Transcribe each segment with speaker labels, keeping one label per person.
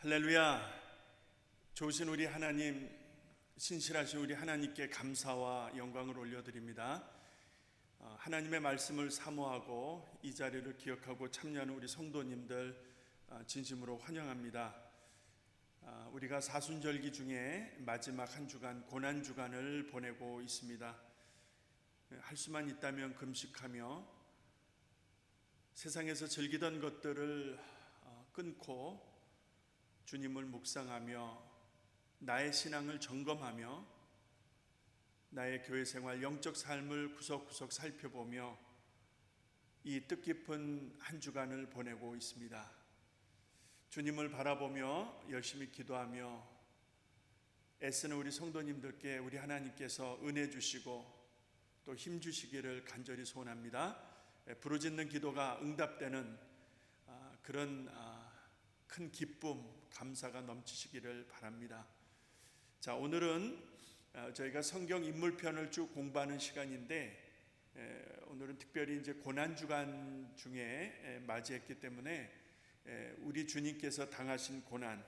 Speaker 1: 할렐루야. 좋으신 우리 하나님, 신실하신 우리 하나님께 감사와 영광을 올려드립니다. 하나님의 말씀을 사모하고 이 자리를 기억하고 참여하는 우리 성도님들 진심으로 환영합니다. 우리가 사순절기 중에 마지막 한 주간 고난주간을 보내고 있습니다. 할 수만 있다면 금식하며 세상에서 즐기던 것들을 끊고 주님을 묵상하며 나의 신앙을 점검하며 나의 교회 생활, 영적 삶을 구석구석 살펴보며 이 뜻깊은 한 주간을 보내고 있습니다. 주님을 바라보며 열심히 기도하며 애쓰는 우리 성도님들께 우리 하나님께서 은혜 주시고 또 힘 주시기를 간절히 소원합니다. 부르짖는 기도가 응답되는 그런 큰 기쁨, 감사가 넘치시기를 바랍니다. 자, 오늘은 저희가 성경 인물편을 쭉 공부하는 시간인데 오늘은 특별히 이제 고난주간 중에 맞이했기 때문에 우리 주님께서 당하신 고난,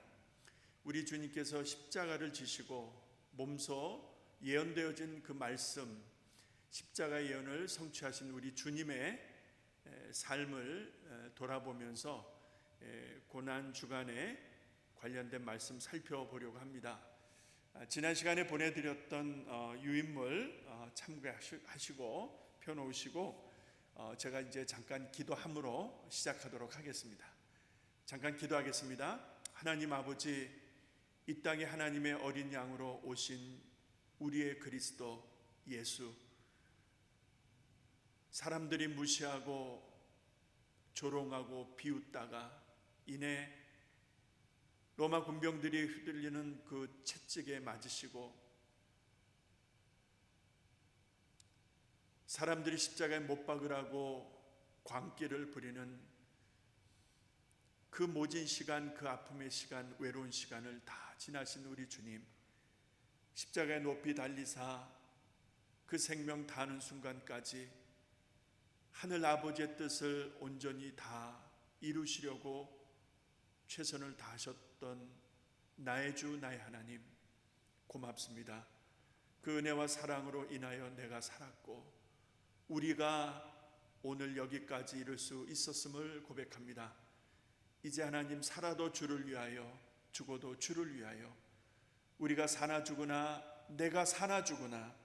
Speaker 1: 우리 주님께서 십자가를 지시고 몸소 예언되어진 그 말씀, 십자가 예언을 성취하신 우리 주님의 삶을 돌아보면서 고난주간에 관련된 말씀 살펴보려고 합니다. 지난 시간에 보내드렸던 유인물 참고하시고 펴놓으시고 제가 이제 잠깐 기도함으로 시작하도록 하겠습니다. 잠깐 기도하겠습니다. 하나님 아버지, 이 땅에 하나님의 어린 양으로 오신 우리의 그리스도 예수, 사람들이 무시하고 조롱하고 비웃다가 이내 로마 군병들이 휘둘리는 그 채찍에 맞으시고 사람들이 십자가에 못 박으라고 광기를 부리는 그 모진 시간, 그 아픔의 시간, 외로운 시간을 다 지나신 우리 주님, 십자가에 높이 달리사 그 생명 다하는 순간까지 하늘 아버지의 뜻을 온전히 다 이루시려고 최선을 다하셨던 나의 주, 나의 하나님, 고맙습니다. 그 은혜와 사랑으로 인하여 내가 살았고 우리가 오늘 여기까지 이룰 수 있었음을 고백합니다. 이제 하나님, 살아도 주를 위하여, 죽어도 주를 위하여, 우리가 사나 죽으나 내가 사나 죽으나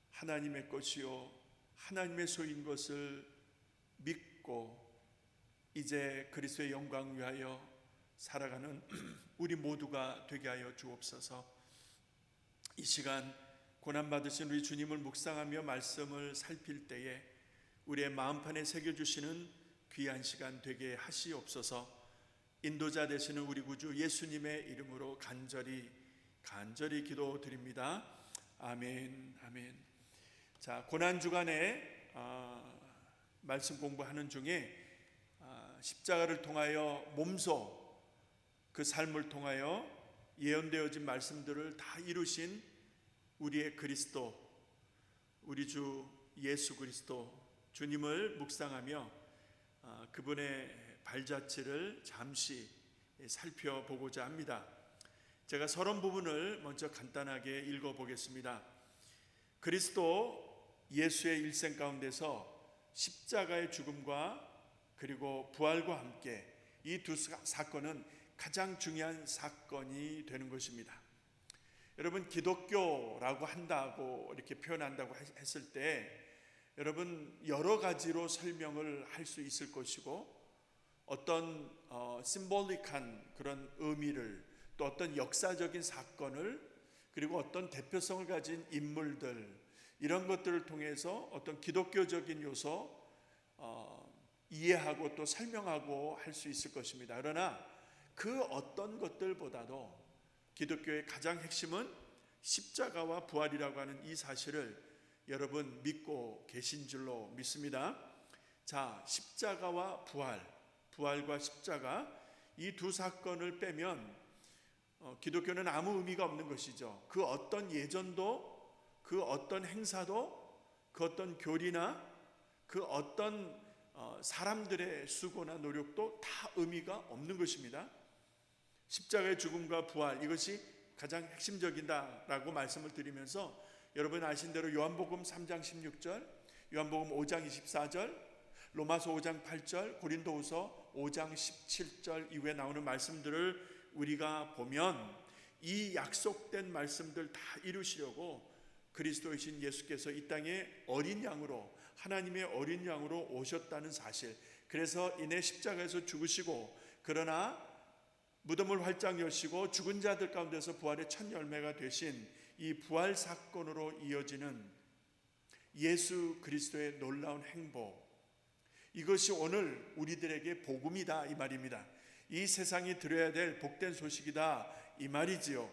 Speaker 1: 하나님의 것이요 하나님의 소유인 것을 믿고 이제 그리스도의 영광 위하여 살아가는 우리 모두가 되게 하여 주옵소서. 이 시간 고난받으신 우리 주님을 묵상하며 말씀을 살필 때에 우리의 마음판에 새겨주시는 귀한 시간 되게 하시옵소서. 인도자 되시는 우리 구주 예수님의 이름으로 간절히 기도드립니다. 아멘, 아멘. 자, 고난주간에 말씀 공부하는 중에 십자가를 통하여 몸소 그 삶을 통하여 예언되어진 말씀들을 다 이루신 우리의 그리스도, 우리 주 예수 그리스도 주님을 묵상하며 그분의 발자취를 잠시 살펴보고자 합니다. 제가 서론 부분을 먼저 간단하게 읽어보겠습니다. 그리스도 예수의 일생 가운데서 십자가의 죽음과 그리고 부활과 함께 이 두 사건은 가장 중요한 사건이 되는 것입니다. 여러분, 기독교라고 한다고 이렇게 표현한다고 했을 때 여러분 여러 가지로 설명을 할 수 있을 것이고 어떤 심볼릭한 그런 의미를 또 어떤 역사적인 사건을 그리고 어떤 대표성을 가진 인물들 이런 것들을 통해서 어떤 기독교적인 요소 이해하고 또 설명하고 할 수 있을 것입니다. 그러나 그 어떤 것들보다도 기독교의 가장 핵심은 십자가와 부활이라고 하는 이 사실을 여러분 믿고 계신 줄로 믿습니다. 자, 십자가와 부활과 십자가 이 두 사건을 빼면 기독교는 아무 의미가 없는 것이죠. 그 어떤 예전도, 그 어떤 행사도, 그 어떤 교리나 그 어떤 사람들의 수고나 노력도 다 의미가 없는 것입니다. 십자가의 죽음과 부활, 이것이 가장 핵심적이다라고 말씀을 드리면서 여러분 아신 대로 요한복음 3장 16절, 요한복음 5장 24절, 로마서 5장 8절, 고린도후서 5장 17절 이후에 나오는 말씀들을 우리가 보면 이 약속된 말씀들 다 이루시려고 그리스도이신 예수께서 이 땅에 어린 양으로, 하나님의 어린 양으로 오셨다는 사실, 그래서 이내 십자가에서 죽으시고 그러나 무덤을 활짝 여시고 죽은 자들 가운데서 부활의 첫 열매가 되신 이 부활 사건으로 이어지는 예수 그리스도의 놀라운 행보, 이것이 오늘 우리들에게 복음이다 이 말입니다. 이 세상이 들어야 될 복된 소식이다 이 말이지요.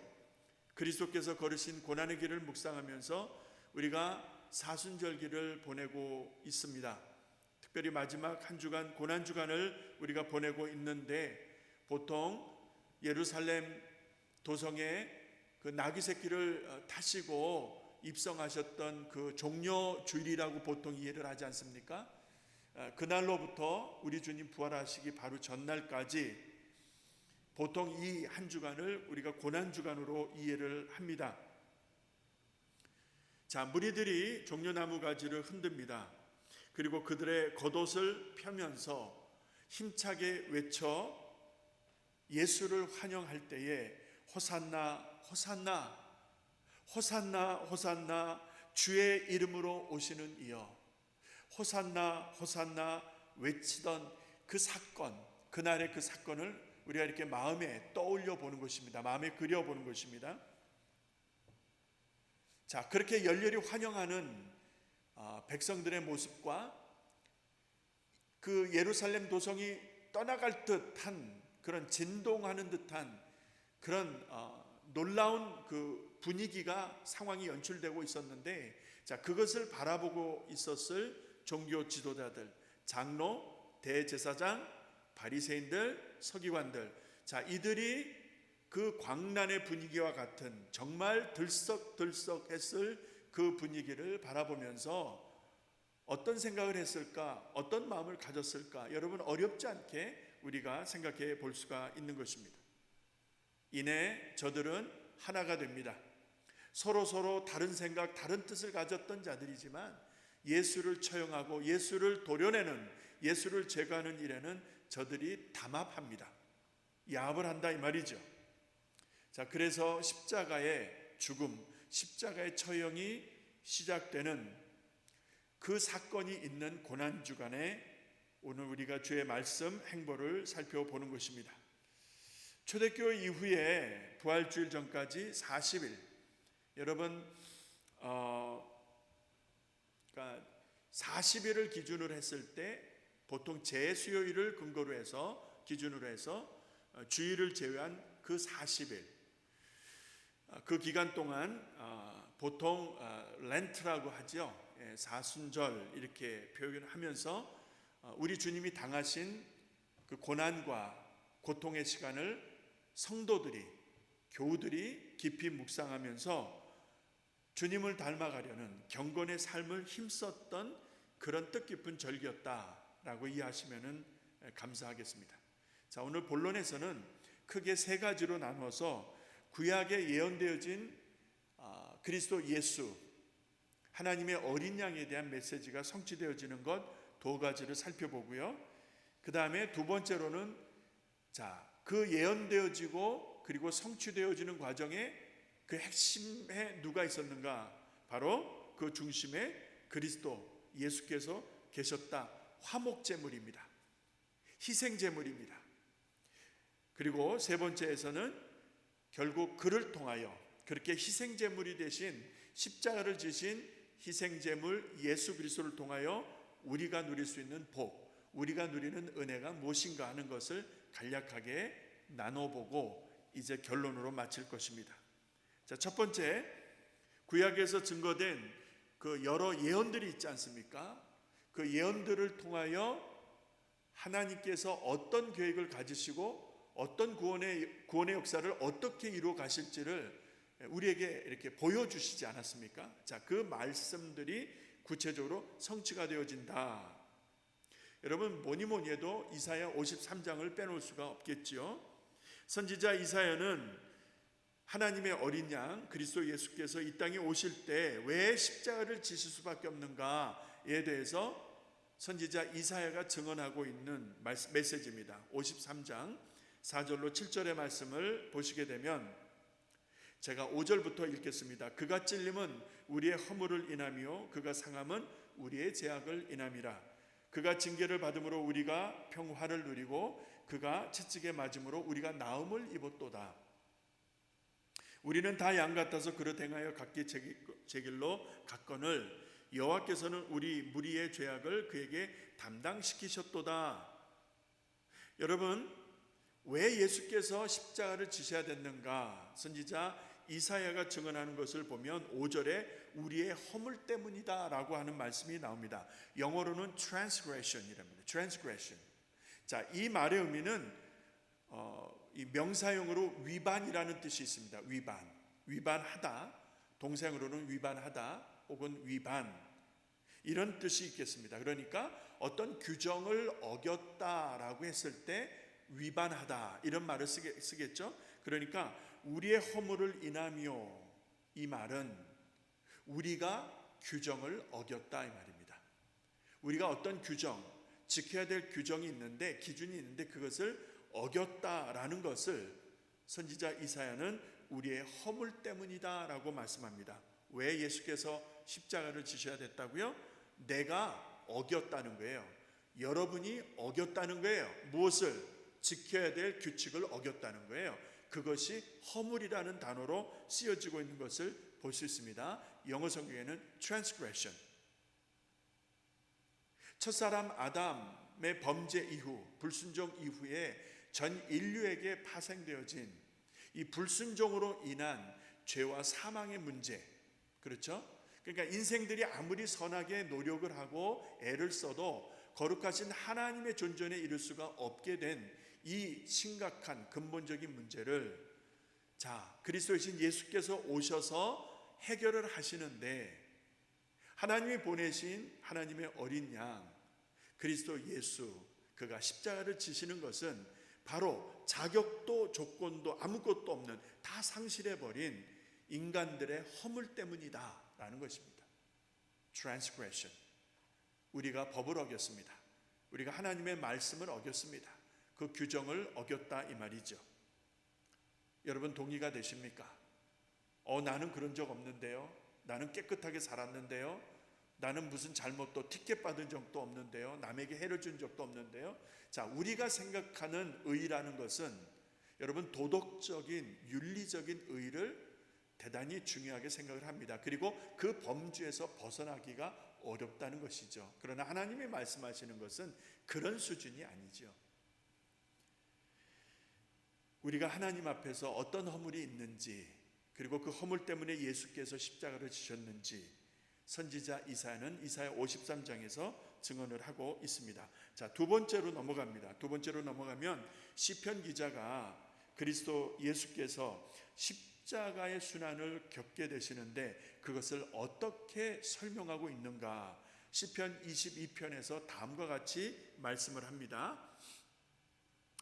Speaker 1: 그리스도께서 걸으신 고난의 길을 묵상하면서 우리가 사순절기를 보내고 있습니다. 특별히 마지막 한 주간 고난주간을 우리가 보내고 있는데, 보통 예루살렘 도성에 그 나귀 새끼를 타시고 입성하셨던 그 종려 주일이라고 보통 이해를 하지 않습니까? 그날로부터 우리 주님 부활하시기 바로 전날까지 보통 이 한 주간을 우리가 고난주간으로 이해를 합니다. 자, 무리들이 종려나무 가지를 흔듭니다. 그리고 그들의 겉옷을 펴면서 힘차게 외쳐 예수를 환영할 때에 호산나 호산나 호산나 호산나 주의 이름으로 오시는 이여, 호산나 호산나 외치던 그 사건, 그날의 그 사건을 우리가 이렇게 마음에 떠올려 보는 것입니다. 마음에 그려 보는 것입니다. 자, 그렇게 열렬히 환영하는 백성들의 모습과 그 예루살렘 도성이 떠나갈 듯한 그런 진동하는 듯한 그런 놀라운 그 분위기가, 상황이 연출되고 있었는데, 자, 그것을 바라보고 있었을 종교 지도자들, 장로, 대제사장, 바리새인들, 서기관들, 자, 이들이 그 광란의 분위기와 같은 정말 들썩들썩했을 그 분위기를 바라보면서 어떤 생각을 했을까, 어떤 마음을 가졌을까, 여러분 어렵지 않게 우리가 생각해 볼 수가 있는 것입니다. 이내 저들은 하나가 됩니다. 서로 다른 생각, 다른 뜻을 가졌던 자들이지만 예수를 처형하고 예수를 도려내는, 예수를 제거하는 일에는 저들이 담합합니다. 야합을 한다 이 말이죠. 자, 그래서 십자가의 죽음, 십자가의 처형이 시작되는 그 사건이 있는 고난주간에 오늘 우리가 주의 말씀 행보를 살펴보는 것입니다. 초대교회 이후에 부활주일 전까지 40일, 여러분 그러니까 40일을 기준으로 했을 때 보통 제수요일을 근거로 해서 기준으로 해서 주일을 제외한 그 40일, 그 기간 동안 보통 렌트라고 하죠. 사순절 이렇게 표현하면서 우리 주님이 당하신 그 고난과 고통의 시간을 성도들이, 교우들이 깊이 묵상하면서 주님을 닮아가려는 경건의 삶을 힘썼던 그런 뜻깊은 절기였다라고 이해하시면 감사하겠습니다. 자, 오늘 본론에서는 크게 세 가지로 나누어서 구약에 예언되어진 그리스도 예수, 하나님의 어린 양에 대한 메시지가 성취되어지는 것 두 가지를 살펴보고요. 그 다음에 두 번째로는 그 예언되어지고 그리고 성취되어지는 과정에 그 핵심에 누가 있었는가? 바로 그 중심에 그리스도 예수께서 계셨다. 화목제물입니다. 희생제물입니다. 그리고 세 번째에서는 결국 그를 통하여 그렇게 희생제물이 되신, 십자가를 지신 희생제물 예수 그리스도를 통하여 우리가 누릴 수 있는 복, 우리가 누리는 은혜가 무엇인가 하는 것을 간략하게 나눠보고 이제 결론으로 마칠 것입니다. 자, 첫 번째, 구약에서 증거된 그 여러 예언들이 있지 않습니까? 그 예언들을 통하여 하나님께서 어떤 계획을 가지시고 어떤 구원의 역사를 어떻게 이루어 가실지를 우리에게 이렇게 보여주시지 않았습니까? 자, 그 말씀들이 구체적으로 성취가 되어진다. 여러분 뭐니 해도 이사야 53장을 빼놓을 수가 없겠지요. 선지자 이사야는 하나님의 어린 양 그리스도 예수께서 이 땅에 오실 때 왜 십자가를 지실 수밖에 없는가에 대해서 선지자 이사야가 증언하고 있는 메시지입니다. 53장 4절로 7절의 말씀을 보시게 되면 제가 5절부터 읽겠습니다. 그가 찔림은 우리의 허물을 인하며 그가 상함은 우리의 죄악을 인함이라. 그가 징계를 받음으로 우리가 평화를 누리고 그가 채찍에 맞음으로 우리가 나음을 입었도다. 우리는 다 양 같아서 그릇 행하여 각기 제 길로 갔거늘 여호와께서는 우리 무리의 죄악을 그에게 담당시키셨도다. 여러분, 왜 예수께서 십자가를 지셔야 됐는가? 선지자 이사야가 증언하는 것을 보면 5절에 우리의 허물 때문이다 라고 하는 말씀이 나옵니다. 영어로는 transgression이랍니다. transgression. 자, 이 말의 의미는 이 명사형으로 위반이라는 뜻이 있습니다. 위반하다, 동사형으로는 위반하다 혹은 위반, 이런 뜻이 있겠습니다. 그러니까 어떤 규정을 어겼다라고 했을 때 위반하다 이런 말을 쓰겠죠. 그러니까 우리의 허물을 인하며, 이 말은 우리가 규정을 어겼다 이 말입니다. 우리가 어떤 규정, 지켜야 될 규정이 있는데, 기준이 있는데 그것을 어겼다라는 것을 선지자 이사야는 우리의 허물 때문이다 라고 말씀합니다. 왜 예수께서 십자가를 지셔야 됐다고요? 내가 어겼다는 거예요. 여러분이 어겼다는 거예요. 무엇을? 지켜야 될 규칙을 어겼다는 거예요. 그것이 허물이라는 단어로 쓰여지고 있는 것을 볼 수 있습니다. 영어 성경에는 transgression. 첫사람 아담의 범죄 이후, 불순종 이후에 전 인류에게 파생되어진 이 불순종으로 인한 죄와 사망의 문제, 그렇죠? 그러니까 인생들이 아무리 선하게 노력을 하고 애를 써도 거룩하신 하나님의 존전에 이를 수가 없게 된 이 심각한 근본적인 문제를 그리스도이신 예수께서 오셔서 해결을 하시는데, 하나님이 보내신 하나님의 어린 양 그리스도 예수, 그가 십자가를 지시는 것은 바로 자격도 조건도 아무것도 없는, 다 상실해버린 인간들의 허물 때문이다 라는 것입니다. transgression. 우리가 법을 어겼습니다. 우리가 하나님의 말씀을 어겼습니다. 그 규정을 어겼다 이 말이죠. 여러분 동의가 되십니까? 나는 그런 적 없는데요. 나는 깨끗하게 살았는데요. 나는 무슨 잘못도 티켓 받은 적도 없는데요. 남에게 해를 준 적도 없는데요. 자, 우리가 생각하는 의라는 것은 여러분 도덕적인 윤리적인 의를 대단히 중요하게 생각을 합니다. 그리고 그 범주에서 벗어나기가 어렵다는 것이죠. 그러나 하나님이 말씀하시는 것은 그런 수준이 아니죠. 우리가 하나님 앞에서 어떤 허물이 있는지, 그리고 그 허물 때문에 예수께서 십자가를 지셨는지 선지자 이사야는 이사야 53장에서 증언을 하고 있습니다. 자, 두 번째로 넘어갑니다. 두 번째로 넘어가면 시편 기자가 그리스도 예수께서 십자가의 순환을 겪게 되시는데 그것을 어떻게 설명하고 있는가? 시편 22편에서 다음과 같이 말씀을 합니다.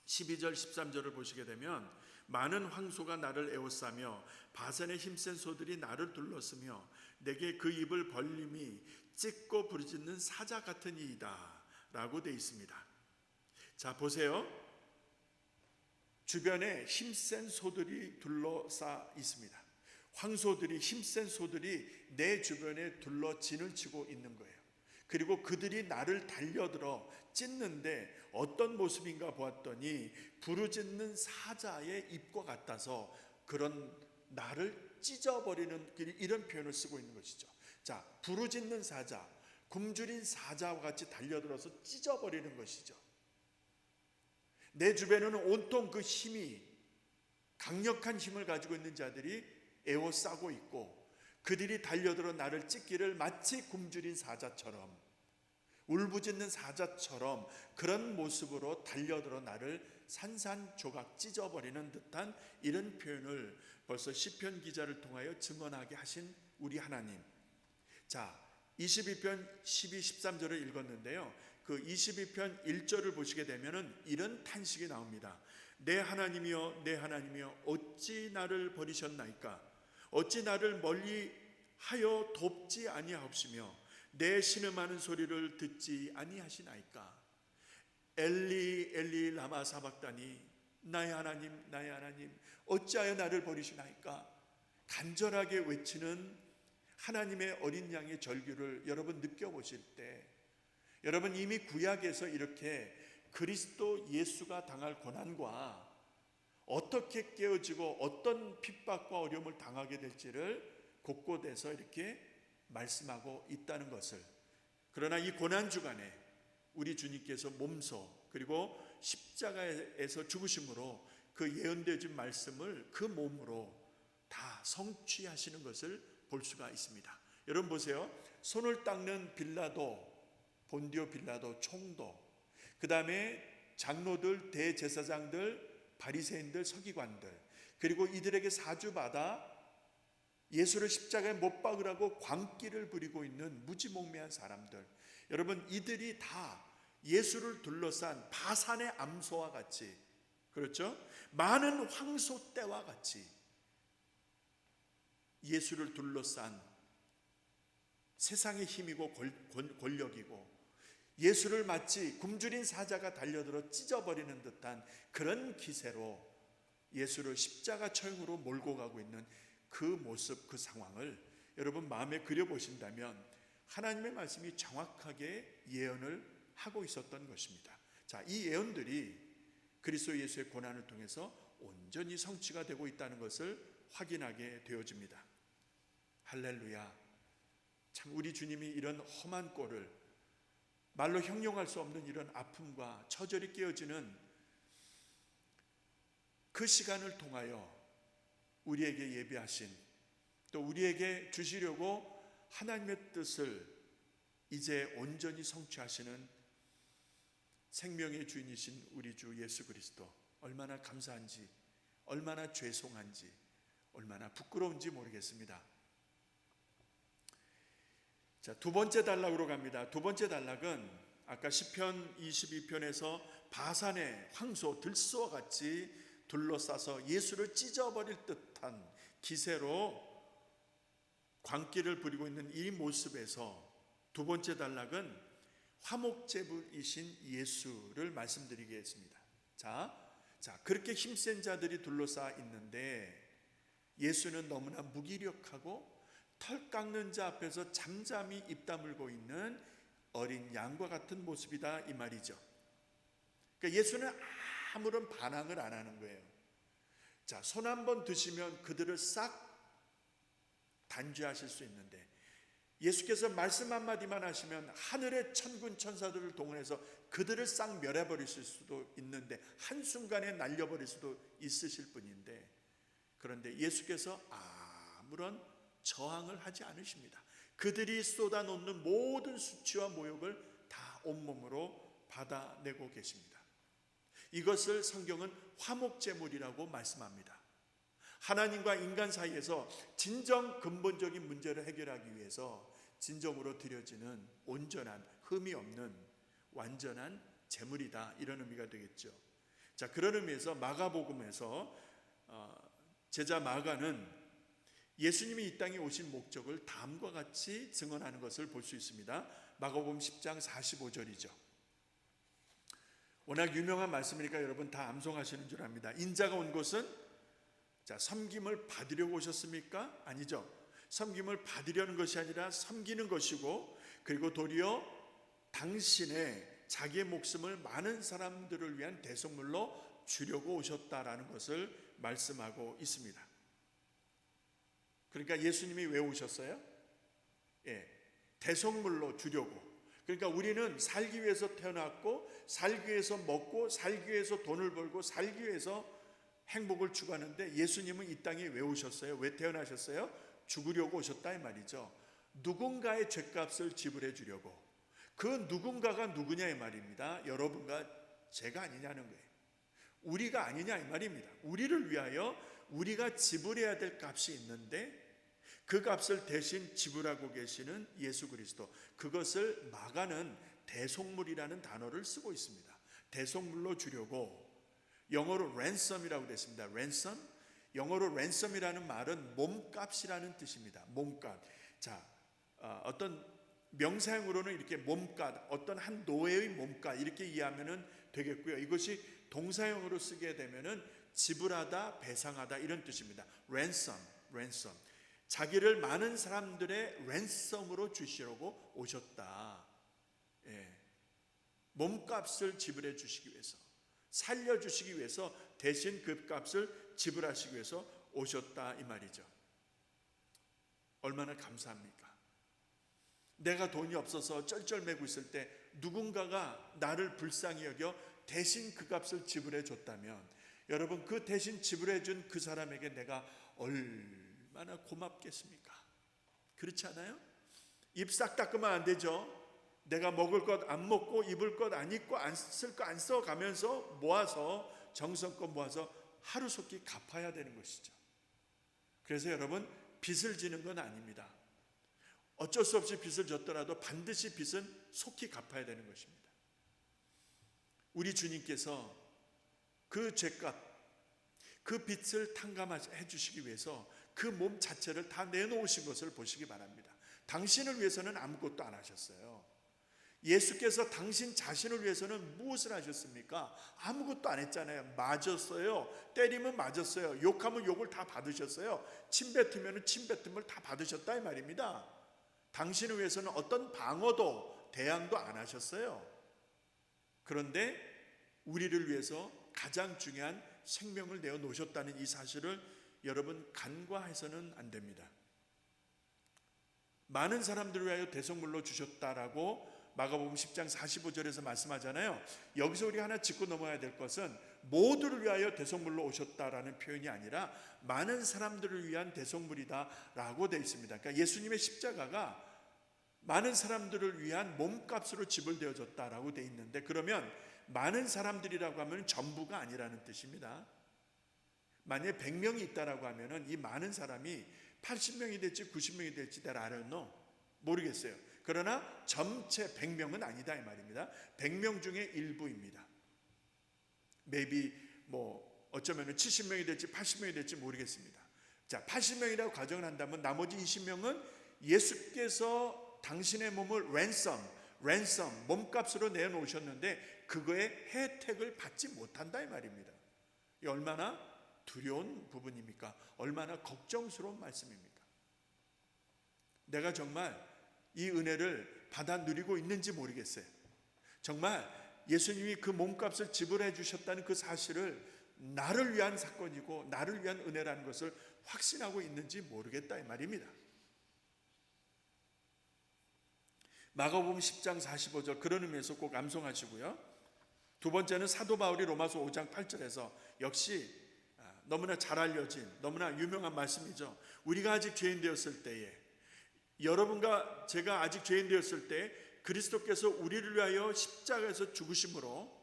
Speaker 1: 12절 13절을 보시게 되면 많은 황소가 나를 에워싸며 바산의 힘센 소들이 나를 둘렀으며 내게 그 입을 벌림이 찢고 부르짖는 사자 같은 이이다 라고 되어 있습니다. 자, 보세요. 주변에 힘센 소들이 둘러싸 있습니다. 황소들이, 힘센 소들이 내 주변에 둘러 진을 치고 있는 거예요. 그리고 그들이 나를 달려들어 찢는데 어떤 모습인가 보았더니 부르짖는 사자의 입과 같아서 그런 나를 찢어버리는 이런 표현을 쓰고 있는 것이죠. 자, 부르짖는 사자, 굶주린 사자와 같이 달려들어서 찢어버리는 것이죠. 내 주변에는 온통 그 힘이, 강력한 힘을 가지고 있는 자들이 에워싸고 있고 그들이 달려들어 나를 찢기를 마치 굶주린 사자처럼, 울부짖는 사자처럼 그런 모습으로 달려들어 나를 산산조각 찢어버리는 듯한 이런 표현을 벌써 시편 기자를 통하여 증언하게 하신 우리 하나님. 자, 22편 12, 13절을 읽었는데요. 그 22편 1절을 보시게 되면은 이런 탄식이 나옵니다. 내 하나님이여 내 하나님이여 어찌 나를 버리셨나이까? 어찌 나를 멀리하여 돕지 아니하옵시며 내 신음하는 소리를 듣지 아니하시나이까? 엘리 엘리 라마 사박다니 나의 하나님 어찌하여 나를 버리시나이까? 간절하게 외치는 하나님의 어린 양의 절규를 여러분 느껴보실 때, 여러분 이미 구약에서 이렇게 그리스도 예수가 당할 고난과 어떻게 깨어지고 어떤 핍박과 어려움을 당하게 될지를 곳곳에서 이렇게 말씀하고 있다는 것을, 그러나 이 고난 주간에 우리 주님께서 몸소 그리고 십자가에서 죽으심으로 그 예언되어진 말씀을 그 몸으로 다 성취하시는 것을 볼 수가 있습니다. 여러분 보세요. 손을 닦는 빌라도, 본디오 빌라도 총독, 그 다음에 장로들, 대제사장들, 바리새인들, 서기관들, 그리고 이들에게 사주받아 예수를 십자가에 못 박으라고 광기를 부리고 있는 무지몽매한 사람들, 여러분 이들이 다 예수를 둘러싼 바산의 암소와 같이, 그렇죠? 많은 황소 떼와 같이 예수를 둘러싼 세상의 힘이고 권력이고 예수를 마치 굶주린 사자가 달려들어 찢어버리는 듯한 그런 기세로 예수를 십자가 처형으로 몰고 가고 있는 그 모습, 그 상황을 여러분 마음에 그려보신다면 하나님의 말씀이 정확하게 예언을 하고 있었던 것입니다. 자, 이 예언들이 그리스도 예수의 고난을 통해서 온전히 성취가 되고 있다는 것을 확인하게 되어집니다. 할렐루야. 참 우리 주님이 이런 험한 꼴을, 말로 형용할 수 없는 이런 아픔과 처절히 깨어지는 그 시간을 통하여 우리에게 예비하신, 또 우리에게 주시려고 하나님의 뜻을 이제 온전히 성취하시는 생명의 주인이신 우리 주 예수 그리스도, 얼마나 감사한지, 얼마나 죄송한지, 얼마나 부끄러운지 모르겠습니다. 자, 두 번째 단락으로 갑니다. 두 번째 단락은 아까 시편 22편에서 바산의 황소 들소와 같이 둘러싸서 예수를 찢어버릴 듯한 기세로 광기를 부리고 있는 이 모습에서 두 번째 단락은 화목제물이신 예수를 말씀드리겠습니다. 자, 그렇게 힘센 자들이 둘러싸 있는데 예수는 너무나 무기력하고 털 깎는 자 앞에서 잠잠히 입 다물고 있는 어린 양과 같은 모습이다 이 말이죠. 그러니까 예수는 아무런 반항을 안 하는 거예요. 자, 손 한번 드시면 그들을 싹 단죄하실 수 있는데, 예수께서 말씀 한마디만 하시면 하늘의 천군 천사들을 동원해서 그들을 싹 멸해버리실 수도 있는데, 한순간에 날려버릴 수도 있으실 분인데, 그런데 예수께서 아무런 저항을 하지 않으십니다. 그들이 쏟아놓는 모든 수치와 모욕을 다 온몸으로 받아내고 계십니다. 이것을 성경은 화목제물이라고 말씀합니다. 하나님과 인간 사이에서 진정 근본적인 문제를 해결하기 위해서 진정으로 드려지는 온전한, 흠이 없는 완전한 제물이다, 이런 의미가 되겠죠. 자, 그런 의미에서 마가복음에서 제자 마가는 예수님이 이 땅에 오신 목적을 다음과 같이 증언하는 것을 볼 수 있습니다. 마가복음 10장 45절이죠. 워낙 유명한 말씀이니까 여러분 다 암송하시는 줄 압니다. 인자가 온 곳은, 자, 섬김을 받으려고 오셨습니까? 아니죠. 섬김을 받으려는 것이 아니라 섬기는 것이고, 그리고 도리어 당신의 자기의 목숨을 많은 사람들을 위한 대속물로 주려고 오셨다라는 것을 말씀하고 있습니다. 그러니까 예수님이 왜 오셨어요? 대속물로 주려고. 그러니까 우리는 살기 위해서 태어났고, 살기 위해서 먹고, 살기 위해서 돈을 벌고, 살기 위해서 행복을 추구하는데, 예수님은 이 땅에 왜 오셨어요? 왜 태어나셨어요? 죽으려고 오셨다 이 말이죠. 누군가의 죗값을 지불해 주려고. 그 누군가가 누구냐 이 말입니다. 여러분과 제가 아니냐는 거예요. 우리가 아니냐 이 말입니다. 우리를 위하여 우리가 지불해야 될 값이 있는데, 그 값을 대신 지불하고 계시는 예수 그리스도, 그것을 마가는 대속물이라는 단어를 쓰고 있습니다. 대속물로 주려고 영어로 ransom이라고 됐습니다. ransom, 영어로 ransom이라는 말은 몸값이라는 뜻입니다. 몸값. 자, 어떤 명사형으로는 이렇게 몸값, 어떤 한 노예의 몸값 이렇게 이해하면 되겠고요. 이것이 동사형으로 쓰게 되면은 지불하다, 배상하다 이런 뜻입니다. ransom. 자기를 많은 사람들의 랜섬으로 주시려고 오셨다. 예. 몸값을 지불해 주시기 위해서, 살려주시기 위해서 대신 그 값을 지불하시기 위해서 오셨다 이 말이죠. 얼마나 감사합니까? 내가 돈이 없어서 쩔쩔매고 있을 때 누군가가 나를 불쌍히 여겨 대신 그 값을 지불해 줬다면, 여러분 그 대신 지불해 준 그 사람에게 내가 얼마나 고맙겠습니까? 그렇지 않아요? 입 싹 닦으면 안 되죠. 내가 먹을 것 안 먹고 입을 것 안 입고 안 쓸 거 안 써가면서 모아서 정성껏 모아서 하루속히 갚아야 되는 것이죠. 그래서 여러분 빚을 지는 건 아닙니다. 어쩔 수 없이 빚을 졌더라도 반드시 빚은 속히 갚아야 되는 것입니다. 우리 주님께서 그 죄값, 그 빚을 탕감해 주시기 위해서 그 몸 자체를 다 내놓으신 것을 보시기 바랍니다. 당신을 위해서는 아무것도 안 하셨어요. 예수께서 당신 자신을 위해서는 무엇을 하셨습니까? 아무것도 안 했잖아요. 맞았어요. 때리면 맞았어요. 욕하면 욕을 다 받으셨어요. 침 뱉으면 침 뱉음을 다 받으셨다 이 말입니다. 당신을 위해서는 어떤 방어도 대항도 안 하셨어요. 그런데 우리를 위해서 가장 중요한 생명을 내어놓으셨다는 이 사실을 여러분 간과해서는 안 됩니다. 많은 사람들을 위하여 대속물로 주셨다라고 마가복음 10장 45절에서 말씀하잖아요. 여기서 우리가 하나 짚고 넘어야 될 것은 모두를 위하여 대속물로 오셨다라는 표현이 아니라 많은 사람들을 위한 대속물이다라고 되어 있습니다. 그러니까 예수님의 십자가가 많은 사람들을 위한 몸값으로 지불되어졌다라고 되어 있는데, 그러면 많은 사람들이라고 하면 전부가 아니라는 뜻입니다. 만약에 100명이 있다라고 하면 이 많은 사람이 80명이 될지 90명이 될지 내가 알았노? 모르겠어요. 그러나 전체 100명은 아니다 이 말입니다. 100명 중에 일부입니다. maybe 어쩌면 70명이 될지 80명이 될지 모르겠습니다. 자, 80명이라고 가정을 한다면 나머지 20명은 예수께서 당신의 몸을 ransom 몸값으로 내놓으셨는데 그거의 혜택을 받지 못한다 이 말입니다. 이 얼마나 두려운 부분입니까? 얼마나 걱정스러운 말씀입니까? 내가 정말 이 은혜를 받아 누리고 있는지 모르겠어요. 정말 예수님이 그 몸값을 지불해 주셨다는 그 사실을 나를 위한 사건이고 나를 위한 은혜라는 것을 확신하고 있는지 모르겠다 이 말입니다. 마가복음 10장 45절 그런 의미에서 꼭 암송하시고요. 두 번째는 사도 바울이 로마서 5장 8절에서 역시 너무나 잘 알려진 너무나 유명한 말씀이죠. 우리가 아직 죄인 되었을 때에, 여러분과 제가 아직 죄인 되었을 때 그리스도께서 우리를 위하여 십자가에서 죽으심으로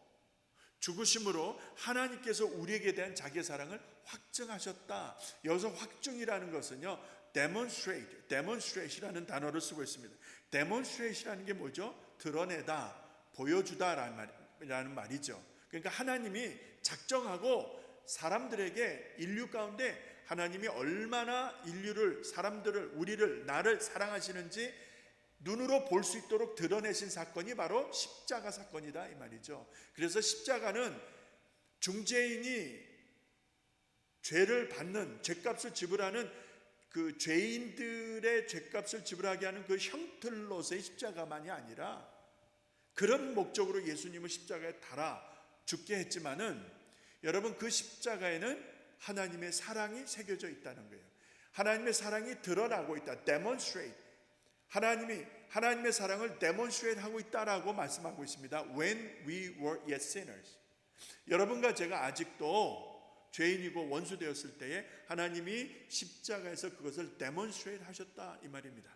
Speaker 1: 하나님께서 우리에게 대한 자기의 사랑을 확증하셨다. 여기서 확증이라는 것은요, demonstrate이라는 단어를 쓰고 있습니다. demonstrate이라는 게 뭐죠? 드러내다, 보여주다라는 말이죠. 그러니까 하나님이 작정하고 사람들에게, 인류 가운데 하나님이 얼마나 인류를, 사람들을, 우리를, 나를 사랑하시는지 눈으로 볼 수 있도록 드러내신 사건이 바로 십자가 사건이다 이 말이죠. 그래서 십자가는 중죄인이 죄를 받는, 죄값을 지불하는 그 죄인들의 죄값을 지불하게 하는 그 형틀로서의 십자가만이 아니라 그런 목적으로 예수님을 십자가에 달아 죽게 했지만은, 여러분 그 십자가에는 하나님의 사랑이 새겨져 있다는 거예요. 하나님의 사랑이 드러나고 있다. demonstrate. 하나님의 사랑을 demonstrate 하고 있다라고 말씀하고 있습니다. When we were yet sinners. 여러분과 제가 아직도 죄인이고 원수 되었을 때에 하나님이 십자가에서 그것을 demonstrate 하셨다 이 말입니다.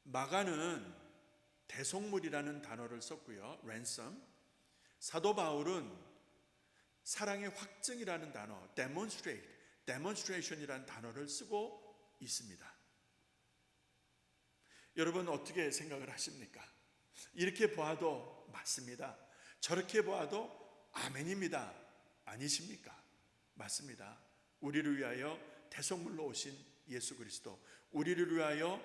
Speaker 1: 마가는 대속물이라는 단어를 썼고요. ransom. 사도 바울은 사랑의 확증이라는 단어, demonstration이라는 단어를 쓰고 있습니다. 여러분 어떻게 생각을 하십니까? 이렇게 봐도 맞습니다. 저렇게 보아도 아멘입니다. 아니십니까? 맞습니다. 우리를 위하여 대속물로 오신 예수 그리스도, 우리를 위하여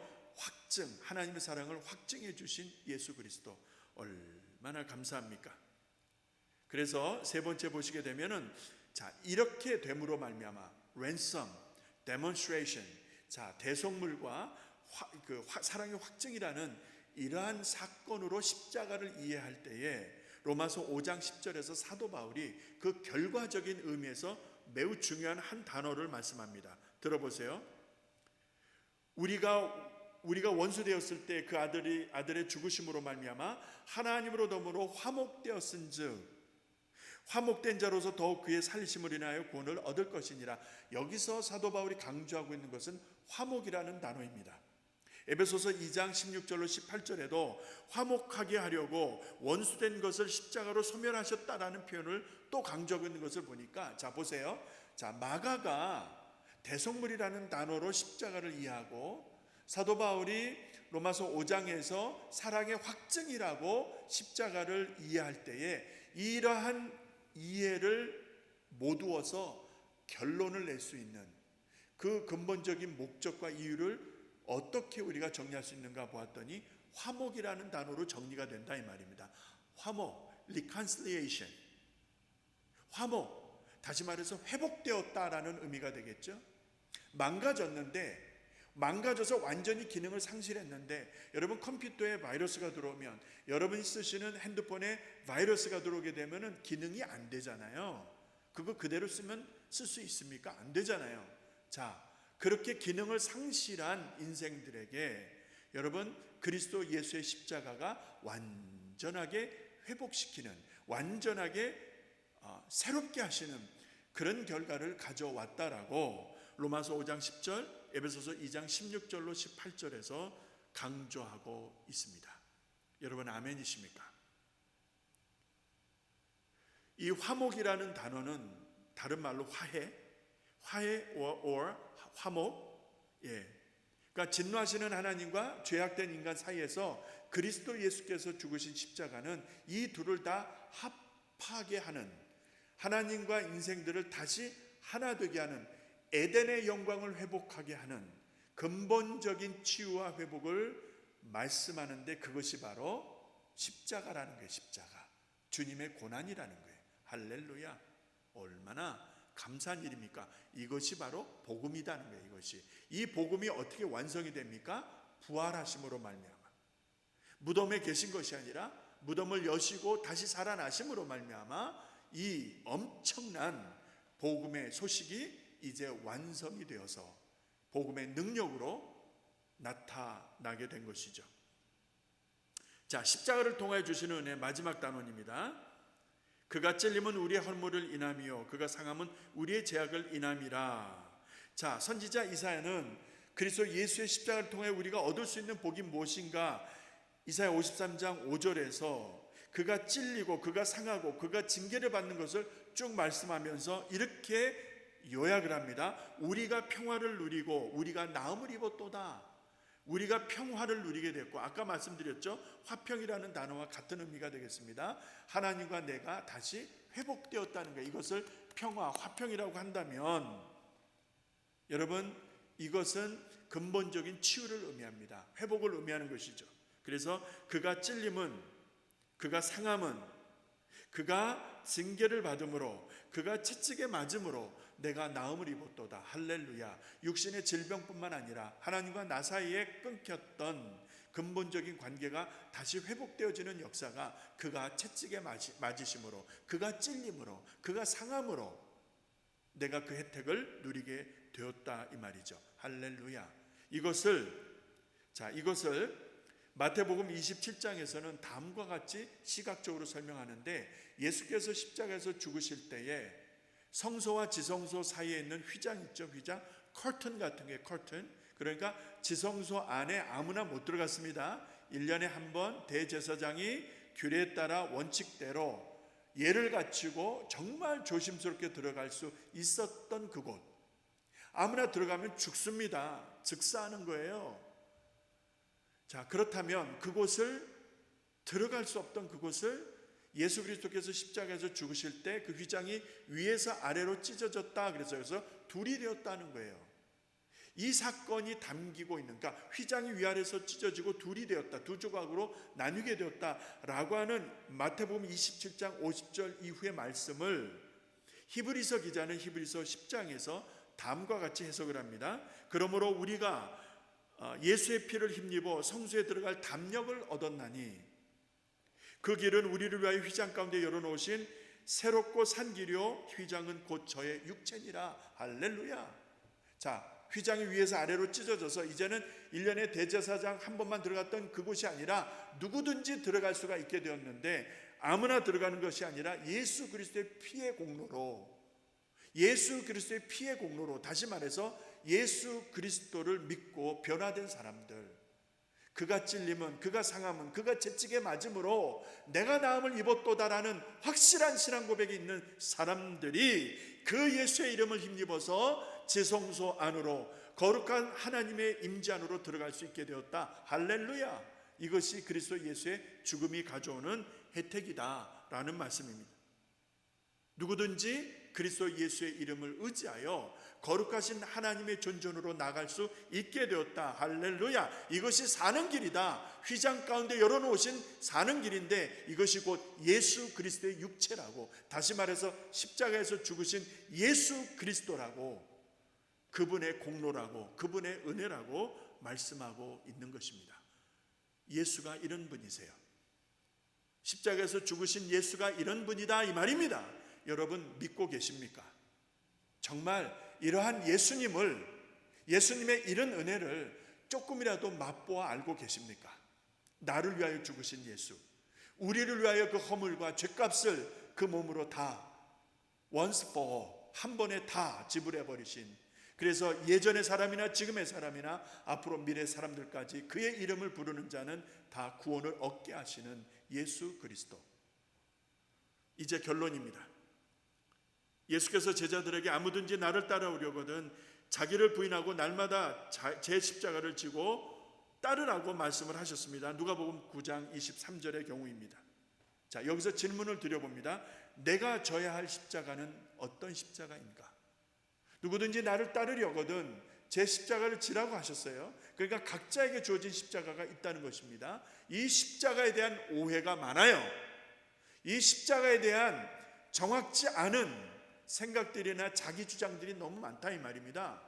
Speaker 1: 하나님의 사랑을 확증해 주신 예수 그리스도, 얼마나 감사합니까? 그래서 세 번째 보시게 되면은, 이렇게 됨으로 말미암아 ransom, demonstration, 대속물과 사랑의 확증이라는 이러한 사건으로 십자가를 이해할 때에 로마서 5장 10절에서 사도 바울이 그 결과적인 의미에서 매우 중요한 한 단어를 말씀합니다. 들어보세요. 우리가 원수되었을 때 그 아들의 죽으심으로 말미암아 하나님으로 더불어 화목되었은즉 화목된 자로서 더욱 그의 살리심을 인하여 구원을 얻을 것이니라. 여기서 사도 바울이 강조하고 있는 것은 화목이라는 단어입니다. 에베소서 2장 16절로 18절에도 화목하게 하려고 원수된 것을 십자가로 소멸하셨다라는 표현을 또 강조하고 있는 것을 보니까, 보세요. 마가가 대속물이라는 단어로 십자가를 이해하고, 사도 바울이 로마서 5장에서 사랑의 확증이라고 십자가를 이해할 때에 이러한 이해를 모두어서 결론을 낼 수 있는 그 근본적인 목적과 이유를 어떻게 우리가 정리할 수 있는가 보았더니 화목이라는 단어로 정리가 된다 이 말입니다. 화목, reconciliation, 화목, 다시 말해서 회복되었다라는 의미가 되겠죠. 망가져서 완전히 기능을 상실했는데, 여러분 컴퓨터에 바이러스가 들어오면, 여러분이 쓰시는 핸드폰에 바이러스가 들어오게 되면 기능이 안 되잖아요. 그거 그대로 쓰면 쓸 수 있습니까? 안 되잖아요. 그렇게 기능을 상실한 인생들에게 여러분 그리스도 예수의 십자가가 완전하게 회복시키는, 완전하게 새롭게 하시는 그런 결과를 가져왔다라고 로마서 5장 10절, 에베소서 2장 16절로 18절에서 강조하고 있습니다. 여러분 아멘이십니까? 이 화목이라는 단어는 다른 말로 화해 or 화목, 그러니까 진노하시는 하나님과 죄악된 인간 사이에서 그리스도 예수께서 죽으신 십자가는 이 둘을 다 합하게 하는, 하나님과 인생들을 다시 하나 되게 하는, 에덴의 영광을 회복하게 하는 근본적인 치유와 회복을 말씀하는데, 그것이 바로 십자가라는 거예요. 십자가, 주님의 고난이라는 거예요. 할렐루야, 얼마나 감사한 일입니까? 이것이 바로 복음이라는 거예요. 이 복음이 어떻게 완성이 됩니까? 부활하심으로 말미암아. 무덤에 계신 것이 아니라 무덤을 여시고 다시 살아나심으로 말미암아 이 엄청난 복음의 소식이 이제 완성이 되어서 복음의 능력으로 나타나게 된 것이죠. 십자가를 통하여 주시는 은혜, 마지막 단원입니다. 그가 찔림은 우리의 허물을 인함이요 그가 상함은 우리의 죄악을 인함이라. 선지자 이사야는 그리스도 예수의 십자가를 통해 우리가 얻을 수 있는 복이 무엇인가, 이사야 53장 5절에서 그가 찔리고 그가 상하고 그가 징계를 받는 것을 쭉 말씀하면서 이렇게 요약을 합니다. 우리가 평화를 누리고 우리가 나음을 입었도다. 우리가 평화를 누리게 됐고, 아까 말씀드렸죠, 화평이라는 단어와 같은 의미가 되겠습니다. 하나님과 내가 다시 회복되었다는 거예요. 이것을 평화, 화평이라고 한다면 여러분 이것은 근본적인 치유를 의미합니다. 회복을 의미하는 것이죠. 그래서 그가 찔림은, 그가 상함은, 그가 징계를 받음으로, 그가 채찍에 맞음으로 내가 나음을 입었도다. 할렐루야. 육신의 질병뿐만 아니라 하나님과 나 사이에 끊겼던 근본적인 관계가 다시 회복되어지는 역사가 그가 채찍에 맞으심으로, 그가 찔림으로, 그가 상함으로 내가 그 혜택을 누리게 되었다 이 말이죠. 할렐루야. 이것을 마태복음 27장에서는 다음과 같이 시각적으로 설명하는데, 예수께서 십자가에서 죽으실 때에 성소와 지성소 사이에 있는 휘장 있죠. 휘장, 커튼 같은 게, 커튼. 그러니까 지성소 안에 아무나 못 들어갔습니다. 1년에 한 번 대제사장이 규례에 따라 원칙대로 예를 갖추고 정말 조심스럽게 들어갈 수 있었던 그곳, 아무나 들어가면 죽습니다. 즉사하는 거예요. 그렇다면 그곳을 들어갈 수 없던 그곳을 예수 그리스도께서 십자가에서 죽으실 때 그 휘장이 위에서 아래로 찢어졌다 그래서 둘이 되었다는 거예요. 이 사건이 담기고 있는, 그러니까 휘장이 위아래에서 찢어지고 둘이 되었다, 두 조각으로 나뉘게 되었다라고 하는 마태복음 27장 50절 이후의 말씀을 히브리서 기자는 히브리서 10장에서 다음과 같이 해석을 합니다. 그러므로 우리가 예수의 피를 힘입어 성소에 들어갈 담력을 얻었나니 그 길은 우리를 위하여 휘장 가운데 열어놓으신 새롭고 산 길이요 휘장은 곧 저의 육체니라. 할렐루야. 자, 휘장이 위에서 아래로 찢어져서 이제는 1년에 대제사장 한 번만 들어갔던 그곳이 아니라 누구든지 들어갈 수가 있게 되었는데, 아무나 들어가는 것이 아니라 예수 그리스도의 피의 공로로, 예수 그리스도의 피의 공로로, 다시 말해서 예수 그리스도를 믿고 변화된 사람들, 그가 찔림은, 그가 상함은, 그가 채찍에 맞음으로 내가 나음을 입었도다라는 확실한 신앙 고백이 있는 사람들이 그 예수의 이름을 힘입어서 지성소 안으로, 거룩한 하나님의 임재 안으로 들어갈 수 있게 되었다. 할렐루야. 이것이 그리스도 예수의 죽음이 가져오는 혜택이다라는 말씀입니다. 누구든지 그리스도 예수의 이름을 의지하여 거룩하신 하나님의 존전으로 나갈 수 있게 되었다. 할렐루야. 이것이 사는 길이다. 휘장 가운데 열어놓으신 사는 길인데 이것이 곧 예수 그리스도의 육체라고, 다시 말해서 십자가에서 죽으신 예수 그리스도라고, 그분의 공로라고, 그분의 은혜라고 말씀하고 있는 것입니다. 예수가 이런 분이세요. 십자가에서 죽으신 예수가 이런 분이다 이 말입니다. 여러분 믿고 계십니까? 정말 이러한 예수님을, 예수님의 이런 은혜를 조금이라도 맛보아 알고 계십니까? 나를 위하여 죽으신 예수, 우리를 위하여 그 허물과 죄값을 그 몸으로 다 once for all, 한 번에 다 지불해 버리신, 그래서 예전의 사람이나 지금의 사람이나 앞으로 미래 사람들까지 그의 이름을 부르는 자는 다 구원을 얻게 하시는 예수 그리스도. 이제 결론입니다. 예수께서 제자들에게 아무든지 나를 따라오려거든 자기를 부인하고 날마다 제 십자가를 지고 따르라고 말씀을 하셨습니다. 누가복음 9장 23절의 경우입니다. 자, 여기서 질문을 드려봅니다. 내가 져야 할 십자가는 어떤 십자가인가? 누구든지 나를 따르려거든 제 십자가를 지라고 하셨어요. 그러니까 각자에게 주어진 십자가가 있다는 것입니다. 이 십자가에 대한 오해가 많아요. 이 십자가에 대한 정확지 않은 생각들이나 자기 주장들이 너무 많다 이 말입니다.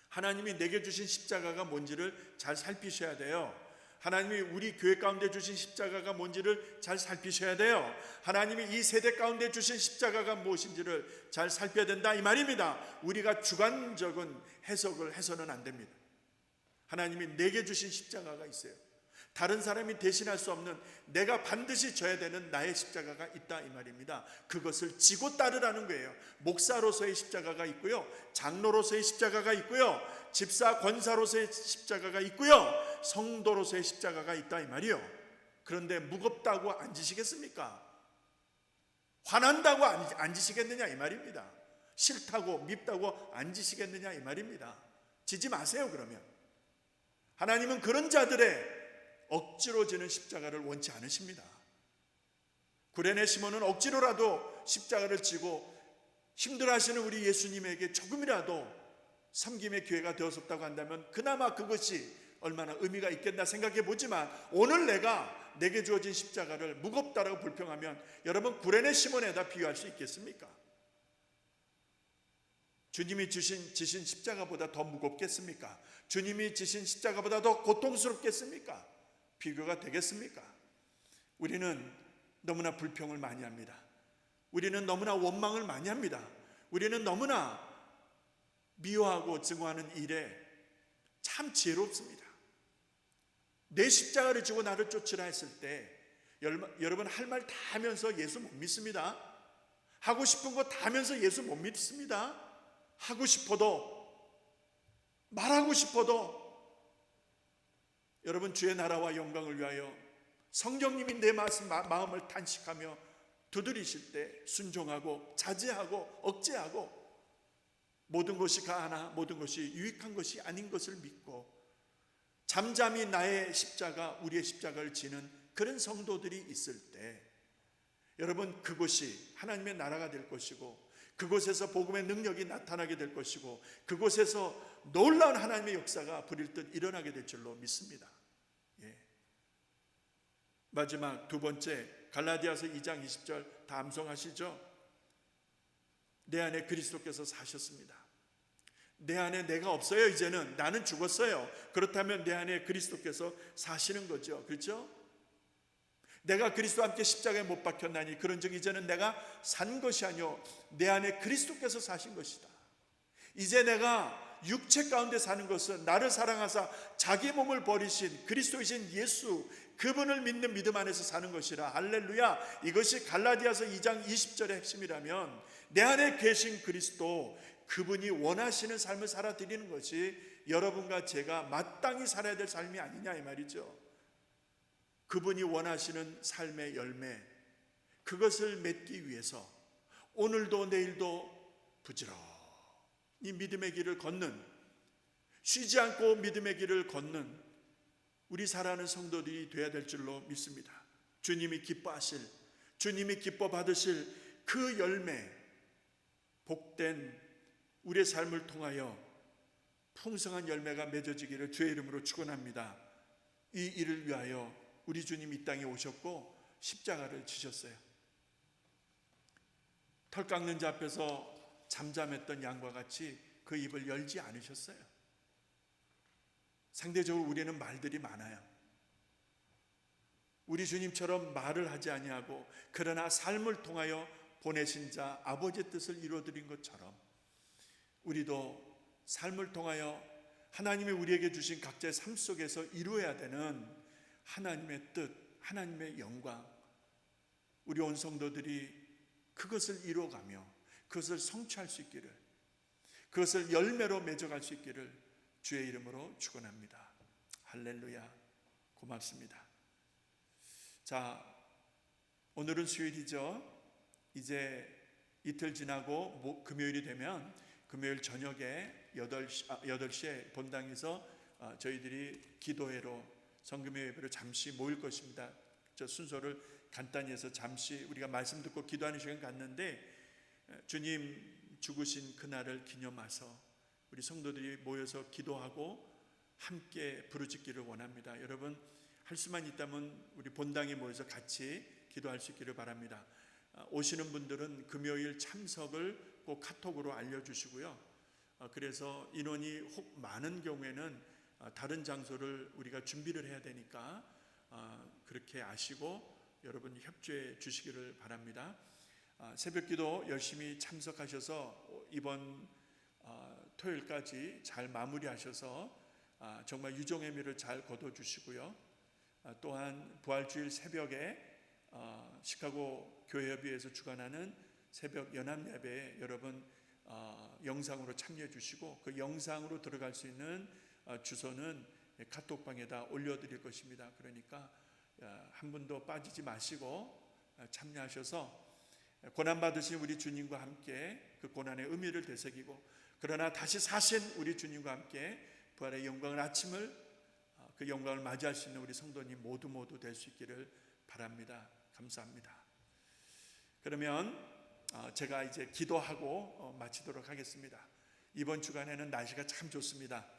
Speaker 1: 하나님이 내게 주신 십자가가 뭔지를 잘 살피셔야 돼요. 하나님이 우리 교회 가운데 주신 십자가가 뭔지를 잘 살피셔야 돼요. 하나님이 이 세대 가운데 주신 십자가가 무엇인지를 잘 살펴야 된다 이 말입니다. 우리가 주관적인 해석을 해서는 안 됩니다. 하나님이 내게 주신 십자가가 있어요. 다른 사람이 대신할 수 없는, 내가 반드시 져야 되는 나의 십자가가 있다 이 말입니다. 그것을 지고 따르라는 거예요. 목사로서의 십자가가 있고요, 장로로서의 십자가가 있고요, 집사 권사로서의 십자가가 있고요, 성도로서의 십자가가 있다 이 말이요. 그런데 무겁다고 앉으시겠습니까? 화난다고 앉으시겠느냐 이 말입니다. 싫다고 밉다고 앉으시겠느냐 이 말입니다. 지지 마세요. 그러면 하나님은 그런 자들의 억지로 지는 십자가를 원치 않으십니다. 구레네 시몬은 억지로라도 십자가를 지고 힘들어하시는 우리 예수님에게 조금이라도 섬김의 기회가 되었었다고 한다면 그나마 그것이 얼마나 의미가 있겠나 생각해 보지만, 오늘 내게 주어진 십자가를 무겁다라고 불평하면 여러분 구레네 시몬에다 비유할 수 있겠습니까? 주님이 지신 십자가보다 더 무겁겠습니까? 주님이 지신 십자가보다 더 고통스럽겠습니까? 비교가 되겠습니까? 우리는 너무나 불평을 많이 합니다. 우리는 너무나 원망을 많이 합니다. 우리는 너무나 미워하고 증오하는 일에 참 지혜롭습니다. 내 십자가를 지고 나를 쫓으라 했을 때 여러분 할 말 다 하면서 예수 못 믿습니다. 하고 싶은 거 다 하면서 예수 못 믿습니다. 하고 싶어도, 말하고 싶어도, 여러분 주의 나라와 영광을 위하여 성령님이 내 마음을 탄식하며 두드리실 때 순종하고 자제하고 억제하고 모든 것이 가하나 모든 것이 유익한 것이 아닌 것을 믿고 잠잠히 나의 십자가, 우리의 십자가를 지는 그런 성도들이 있을 때 여러분, 그곳이 하나님의 나라가 될 것이고 그곳에서 복음의 능력이 나타나게 될 것이고 그곳에서 놀라운 하나님의 역사가 불일듯 일어나게 될 줄로 믿습니다. 예. 마지막 두 번째, 갈라디아서 2장 20절 다 암송하시죠? 내 안에 그리스도께서 사셨습니다. 내 안에 내가 없어요. 이제는 나는 죽었어요. 그렇다면 내 안에 그리스도께서 사시는 거죠. 그렇죠? 내가 그리스도와 함께 십자가에 못 박혔나니 그런즉 이제는 내가 산 것이 아니요 내 안에 그리스도께서 사신 것이다. 이제 내가 육체 가운데 사는 것은 나를 사랑하사 자기 몸을 버리신 그리스도이신 예수, 그분을 믿는 믿음 안에서 사는 것이라. 할렐루야. 이것이 갈라디아서 2장 20절의 핵심이라면 내 안에 계신 그리스도, 그분이 원하시는 삶을 살아드리는 것이 여러분과 제가 마땅히 살아야 될 삶이 아니냐 이 말이죠. 그분이 원하시는 삶의 열매, 그것을 맺기 위해서 오늘도 내일도 부지런히 믿음의 길을 걷는, 쉬지 않고 믿음의 길을 걷는 우리 사랑하는 성도들이 되어야 될 줄로 믿습니다. 주님이 기뻐하실, 주님이 기뻐 받으실 그 열매, 복된 우리의 삶을 통하여 풍성한 열매가 맺어지기를 주의 이름으로 축원합니다. 이 일을 위하여 우리 주님이 이 땅에 오셨고 십자가를 지셨어요. 털 깎는 자 앞에서 잠잠했던 양과 같이 그 입을 열지 않으셨어요. 상대적으로 우리는 말들이 많아요. 우리 주님처럼 말을 하지 아니하고 그러나 삶을 통하여 보내신 자 아버지의 뜻을 이루어드린 것처럼 우리도 삶을 통하여 하나님이 우리에게 주신 각자의 삶 속에서 이루어야 되는 하나님의 뜻, 하나님의 영광, 우리 온 성도들이 그것을 이루어가며 그것을 성취할 수 있기를, 그것을 열매로 맺어갈 수 있기를 주의 이름으로 축원합니다. 할렐루야. 고맙습니다. 자, 오늘은 수요일이죠. 이제 이틀 지나고 금요일이 되면 금요일 저녁에 8시에 본당에서 저희들이 기도회로 성금의 예배로 잠시 모일 것입니다. 저 순서를 간단히 해서 잠시 우리가 말씀 듣고 기도하는 시간 갖는데, 주님 죽으신 그날을 기념해서 우리 성도들이 모여서 기도하고 함께 부르짖기를 원합니다. 여러분 할 수만 있다면 우리 본당에 모여서 같이 기도할 수 있기를 바랍니다. 오시는 분들은 금요일 참석을 꼭 카톡으로 알려주시고요. 그래서 인원이 혹 많은 경우에는 다른 장소를 우리가 준비를 해야 되니까 그렇게 아시고 여러분 협조해 주시기를 바랍니다. 새벽기도 열심히 참석하셔서 이번 토요일까지 잘 마무리하셔서 정말 유종의미를 잘 거둬주시고요. 또한 부활주일 새벽에 시카고 교회협의회에서 주관하는 새벽 연합예배에 여러분 영상으로 참여해 주시고 그 영상으로 들어갈 수 있는 주소는 카톡방에다 올려드릴 것입니다. 그러니까 한 분도 빠지지 마시고 참여하셔서 고난받으신 우리 주님과 함께 그 고난의 의미를 되새기고, 그러나 다시 사신 우리 주님과 함께 부활의 영광을 아침을 그 영광을 맞이할 수 있는 우리 성도님 모두 될 수 있기를 바랍니다. 감사합니다. 그러면 제가 이제 기도하고 마치도록 하겠습니다. 이번 주간에는 날씨가 참 좋습니다.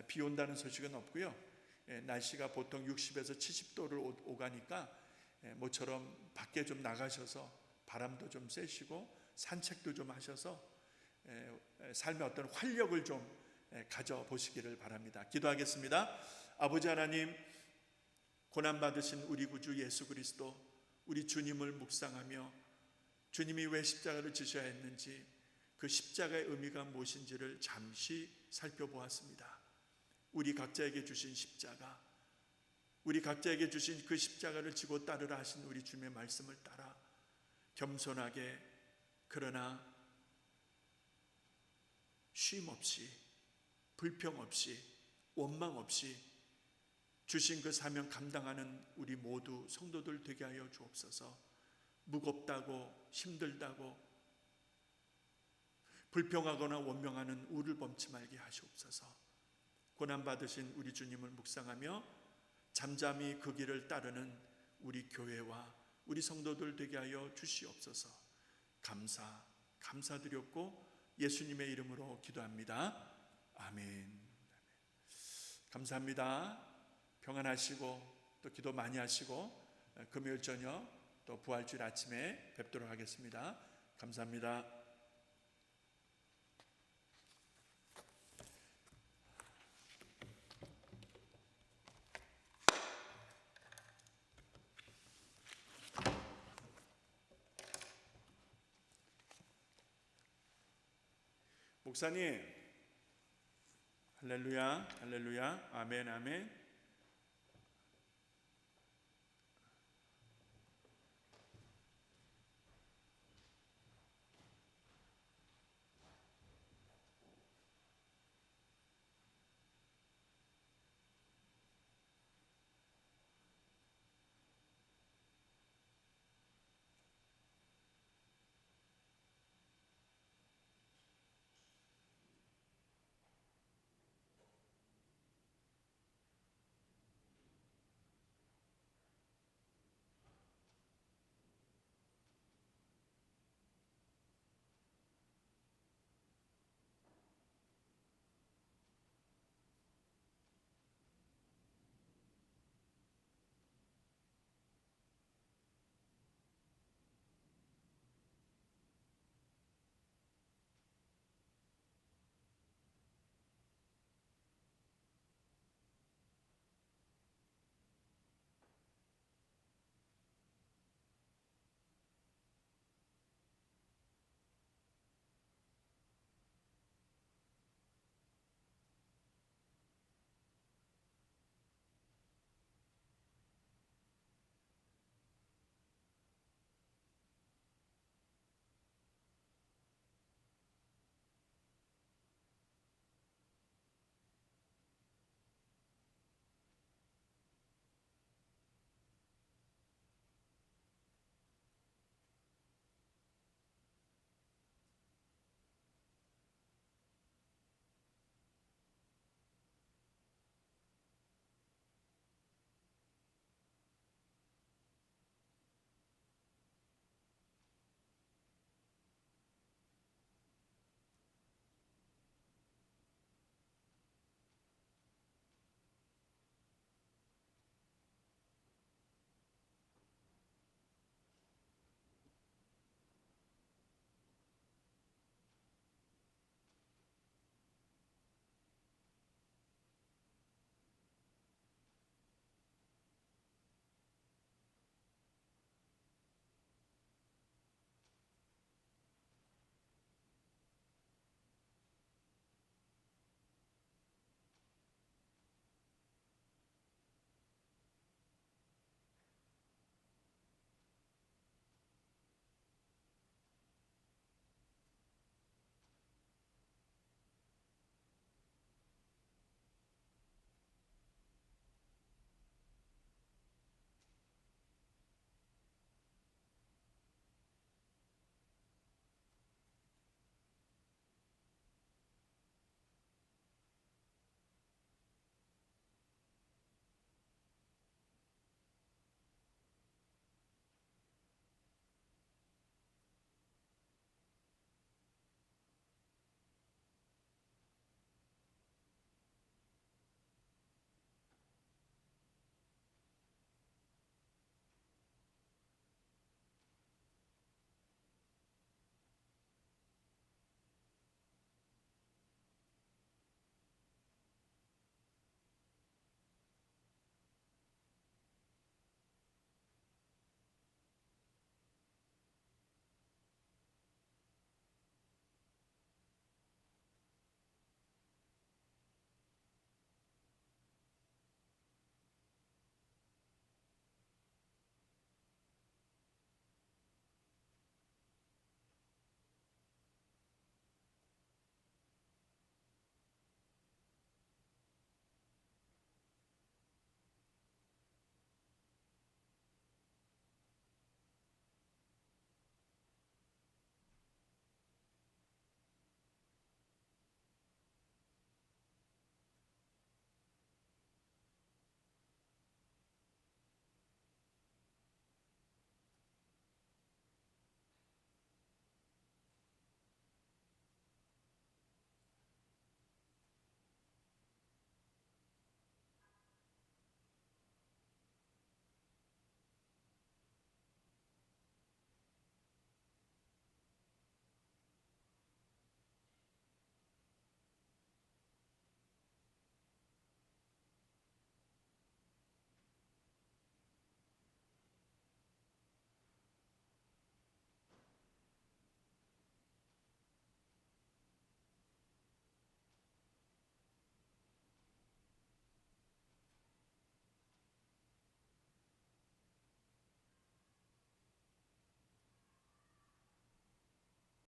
Speaker 1: 비 온다는 소식은 없고요. 날씨가 보통 60에서 70도를 오가니까 모처럼 밖에 좀 나가셔서 바람도 좀 쐬시고 산책도 좀 하셔서 삶의 어떤 활력을 좀 가져보시기를 바랍니다. 기도하겠습니다. 아버지 하나님, 고난받으신 우리 구주 예수 그리스도, 우리 주님을 묵상하며 주님이 왜 십자가를 지셔야 했는지, 그 십자가의 의미가 무엇인지를 잠시 살펴보았습니다. 우리 각자에게 주신 십자가, 우리 각자에게 주신 그 십자가를 지고 따르라 하신 우리 주님의 말씀을 따라 겸손하게, 그러나 쉼 없이, 불평 없이, 원망 없이 주신 그 사명 감당하는 우리 모두 성도들 되게 하여 주옵소서. 무겁다고, 힘들다고, 불평하거나 원망하는 우를 범치 말게 하시옵소서. 고난받으신 우리 주님을 묵상하며 잠잠히 그 길을 따르는 우리 교회와 우리 성도들 되게 하여 주시옵소서. 감사드렸고 예수님의 이름으로 기도합니다. 아멘. 감사합니다. 평안하시고 또 기도 많이 하시고 금요일 저녁 또 부활주일 아침에 뵙도록 하겠습니다. 감사합니다. 목사님, 할렐루야, 할렐루야, 아멘, 아멘.